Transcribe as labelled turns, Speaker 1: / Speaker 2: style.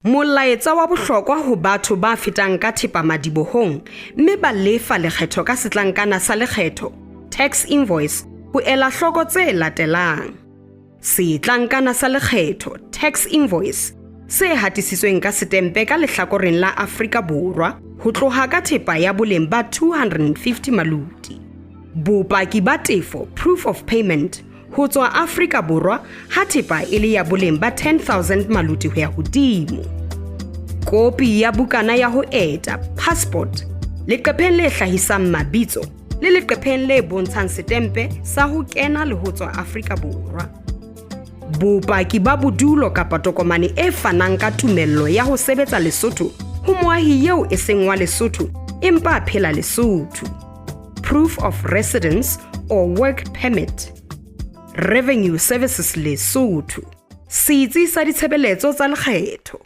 Speaker 1: Molaetsa wa bohlokwa ho batho ba fetang ka Thepa Lelibohong mme ba lefa lekgetho ka setlankana sa lekgetho, tax invoice, ho ela hloko tse latelang. Setlankana sa lekgetho, tax invoice, se hatisitsweng ka setempe ka lehlakoreng la Afrika Borwa ho tloha ka thepa ya boleng ba 250 maluti. Bopaki ba tefo, proof of payment, ho tswa Afrika Borwa ha thepa e le ya boleng ba 10,000 maluti ho ya hodimo. Kopi ya bukana ya ho eta, passport, leqepheng le hlahisang mabitso le leqepheng le bontshang setempe sa ho kena le ho tswa Afrika Borwa. Bopaki ba bodulo kapa tokomane e fanang ka tumello ya ho sebetsa Lesotho ho moahi eo e seng wa Lesotho empa phela Lesotho. Proof of residence or work permit. Revenue Services Lesotho. Setsi sa ditshebeletso tsa lekgetho.